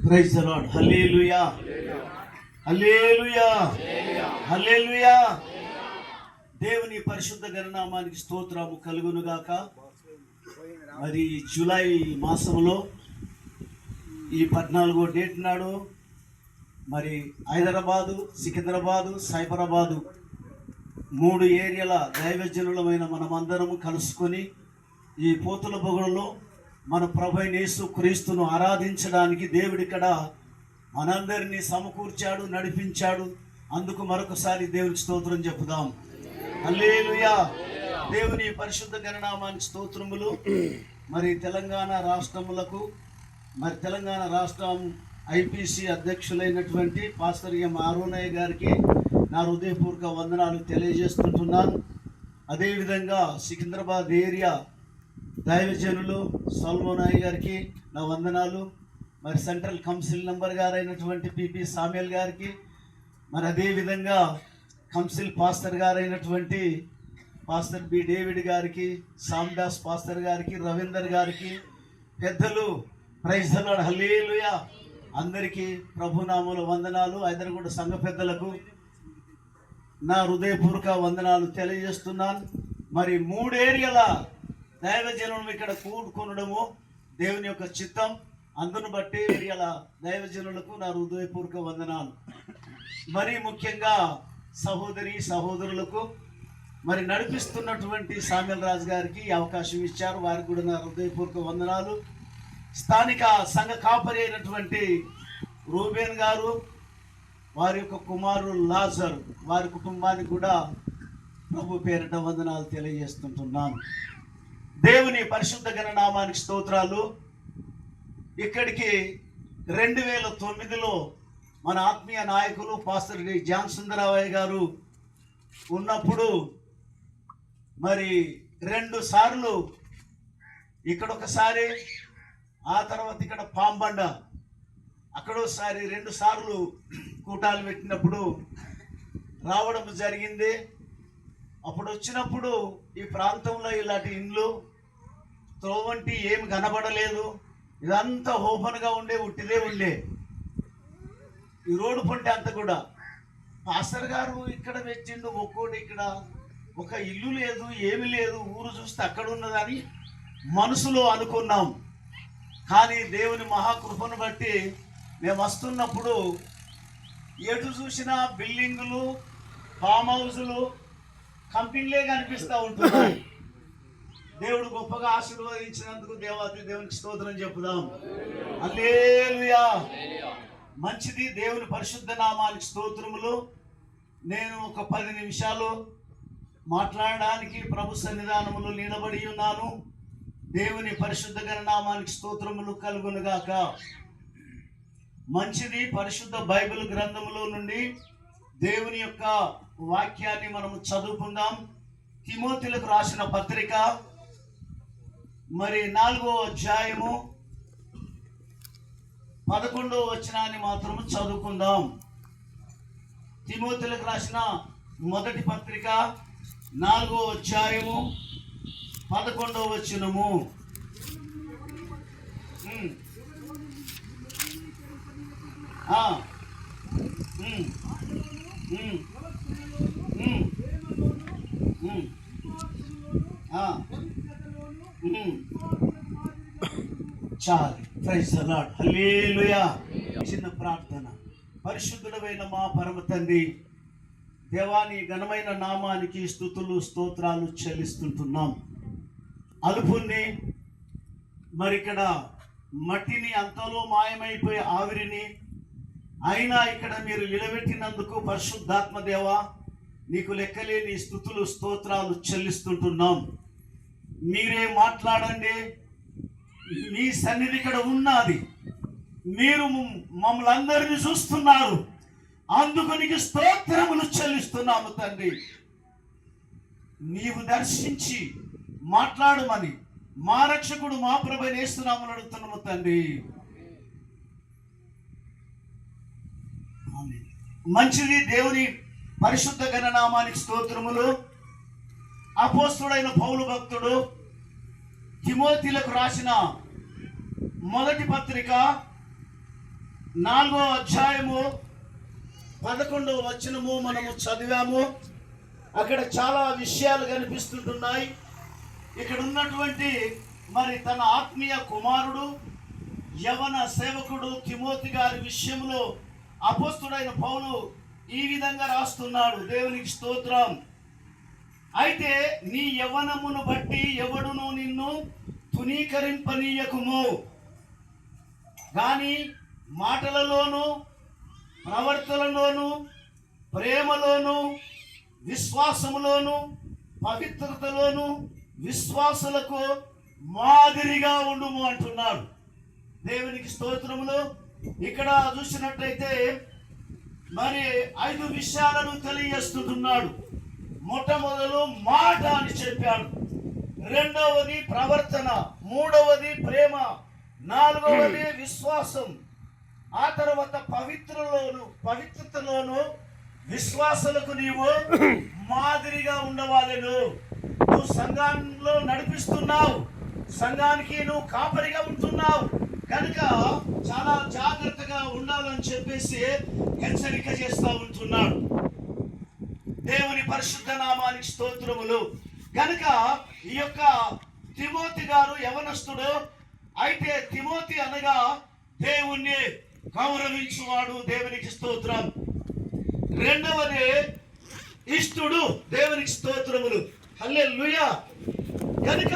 Praise the lord. Hallelujah, hallelujah, hallelujah. దేవుని పరిశుద్ధ గణనామానికి స్తోత్రము కలుగును గాక. మరి జూలై మాసంలో ఈ 14వ డేట్ నాడు మరి హైదరాబాదు, సికింద్రాబాదు, సైబరాబాదు 3 ఏరియాల దైవజనులమైన మనమందరము కలుసుకొని ఈ పోతుల బొగడలో మన ప్రభువైన యేసు క్రీస్తును ఆరాధించడానికి దేవుడు ఇక్కడ మనందరినీ సమకూర్చాడు, నడిపించాడు. అందుకు మరొకసారి దేవునికి స్తోత్రం చెప్పుదాం. హల్లెలూయా. దేవుని పరిశుద్ధ గణనామానికి స్తోత్రములు. మరి తెలంగాణ రాష్ట్రములకు, మరి తెలంగాణ రాష్ట్రం ఐపీసీ అధ్యక్షులైనటువంటి పాస్టర్ ఎం ఆరోనయ్య గారికి నా హృదయపూర్వక వందనాలు తెలియజేస్తుంటున్నాను. అదేవిధంగా సికింద్రాబాద్ ఏరియా దైవజనులు సల్మోనాయ్ గారికి నా వందనాలు. మరి సెంట్రల్ కౌన్సిల్ మెంబర్ గారైనటువంటి పిపి సామ్యుల్ గారికి, మరి అదేవిధంగా కౌన్సిల్ పాస్టర్ గారైనటువంటి పాస్టర్ బి డేవిడ్ గారికి, సామ్దాస్ పాస్టర్ గారికి, రవీందర్ గారికి, పెద్దలు ప్రైజ్ ది లార్డ్ హల్లెలూయా అందరికీ ప్రభునామములో వందనాలు. హైదరాబాద్ సంఘ పెద్దలకు నా హృదయపూర్వక వందనాలు తెలియజేస్తున్నాను. మరి 3 ఏరియాల దైవజనులు ఇక్కడ కూడుకొనడము దేవుని యొక్క చిత్తం. అందును బట్టి ఏరియాల దైవజనులకు నా హృదయపూర్వక వందనాలు. మరి ముఖ్యంగా సహోదరి సహోదరులకు మరి నడిపిస్తున్నటువంటి సామ్యుల్ రాజు గారికి అవకాశం ఇచ్చారు, వారికి కూడా నా హృదయపూర్వక వందనాలు. స్థానిక సంఘ కాపరి అయినటువంటి రూబేన్ గారు, వారి యొక్క కుమారుడు లాజర్, వారి కుటుంబానికి కూడా ప్రభు పేరిట వందనాలు తెలియజేస్తుంటున్నాను. దేవుని పరిశుద్ధ గణనామానికి స్తోత్రాలు. ఇక్కడికి 2009లో మన ఆత్మీయ నాయకులు పాస్టర్ డి జాన్ సుందరరావయ్య గారు ఉన్నప్పుడు మరి 2 సార్లు ఇక్కడ ఒకసారి, ఆ తర్వాత ఇక్కడ పాంబండ అక్కడోసారి 2 సార్లు కూటాలు పెట్టినప్పుడు రావడం జరిగింది. అప్పుడు వచ్చినప్పుడు ఈ ప్రాంతంలో ఇలాంటి ఇండ్లు త్రోవంటి ఏమి కనబడలేదు. ఇదంతా ఓపెన్గా ఉండే, ఉట్టిదే ఉండే. ఈ రోడ్డు పొంటే అంత కూడా పాస్టర్ గారు ఇక్కడ పెట్టిండు ఒక్కోటి. ఇక్కడ ఒక ఇల్లు లేదు, ఏమి లేదు, ఊరు చూస్తే అక్కడ ఉన్నదని మనసులో అనుకున్నాం. కానీ దేవుని మహాకృపను బట్టి మేము వస్తున్నప్పుడు ఎటు చూసినా బిల్డింగులు, ఫామ్ హౌజులు, కంపెనీలే కనిపిస్తూ ఉంటున్నాయి. దేవుడు గొప్పగా ఆశీర్వదించినందుకు దేవాది దేవునికి స్తోత్రం చెప్పుదాం. హల్లెలూయా. మంచిది. దేవుని పరిశుద్ధ నామానికి స్తోత్రములు. నేను ఒక 10 నిమిషాలు మాట్లాడడానికి ప్రభు సన్నిధానములో నిలబడి ఉన్నాను. దేవుని పరిశుద్ధ గణనామానికి స్తోత్రములు కలుగునుగాక. మంచిది. పరిశుద్ధ బైబిల్ గ్రంథములో నుండి దేవుని యొక్క వాక్యాన్ని మనము చదువుకుందాం. తిమోతిలకు రాసిన పత్రిక మరి 4వ అధ్యాయము 11వ వచనాన్ని మాత్రము చదువుకుందాం. తిమోతిలకు రాసిన మొదటి పత్రిక 4వ అధ్యాయము 11వ వచనము. చాలు. ప్రైజ్ ది లార్డ్ హల్లెలూయా. చిన్న ప్రార్థన. పరిశుద్ధుడైన మా పరమ తండ్రి, దేవాని ఘనమైన నామానికి స్తుతులు స్తోత్రాలు చెల్లిస్తుంటున్నాం. అలుపుని మరి ఇక్కడ మట్టిని అంతలో మాయమైపోయే ఆవిరిని అయినా ఇక్కడ మీరు నిలబెట్టినందుకు పరిశుద్ధాత్మ దేవా నీకు లెక్కలేని స్తుతులు స్తోత్రాలు చెల్లిస్తుంటున్నాం. మీరే మాట్లాడండి. మీ సన్నిధి ఇక్కడ ఉన్నది. మీరు మమ్మల్ని అందరినీ చూస్తున్నారు. అందుకు నీకు స్తోత్రములు చెల్లిస్తున్నాము తండ్రి. నీవు దర్శించి మాట్లాడమని మా రక్షకుడు మా ప్రభువైన యేసు నామములో అడుగుతున్నాము తండ్రి. మంచిది. దేవుని పరిశుద్ధ గణనామానికి స్తోత్రములు. అపోస్తలుడైన పౌలు భక్తుడు తిమోతిలకు రాసిన మొదటి పత్రిక 4వ అధ్యాయము 11వ వచనము మనము చదివాము. అక్కడ చాలా విషయాలు కనిపిస్తుంటున్నాయి. ఇక్కడ ఉన్నటువంటి మరి తన ఆత్మీయ కుమారుడు యవన సేవకుడు తిమోతి గారి విషయంలో అపోస్తుడైన పౌలు ఈ విధంగా రాస్తున్నాడు. దేవునికి స్తోత్రం. అయితే నీ యవ్వనమును బట్టి ఎవడును నిన్ను తునీకరింపనీయకుము, కానీ మాటలలోను ప్రవర్తనలోను ప్రేమలోను విశ్వాసములోను పవిత్రతలోను విశ్వాసులకు మాదిరిగా ఉండుము అంటున్నాడు. దేవునికి స్తోత్రములు. ఇక్కడ చూసినట్లయితే మరి 5 విషయాలను తెలియజేస్తున్నాడు. మొట్టమొదలు మాట అని చెప్పాడు, రెండవది ప్రవర్తన, మూడవది ప్రేమ, నాలుగవది విశ్వాసం, ఆ తర్వాత పవిత్రతలోను విశ్వాసులకు నీవు మాదిరిగా ఉండవాలను. నువ్వు సంఘంలో నడిపిస్తున్నావు, సంఘానికి నువ్వు కాపరిగా ఉంటున్నావు కనుక చాలా జాగ్రత్తగా ఉండాలని చెప్పేసి హెచ్చరిక చేస్తూ ఉంటున్నాడు. దేవుని పరిశుద్ధ నామానికి స్తోత్రములు. కనుక ఈ యొక్క తిమోతి గారు యవనస్తుడు. అయితే తిమోతి అనగా దేవుణ్ణి గౌరవించువాడు. దేవునికి స్తోత్రం. రెండవది ఇష్టుడు. దేవునికి స్తోత్రములు. హల్లెలూయా. కనుక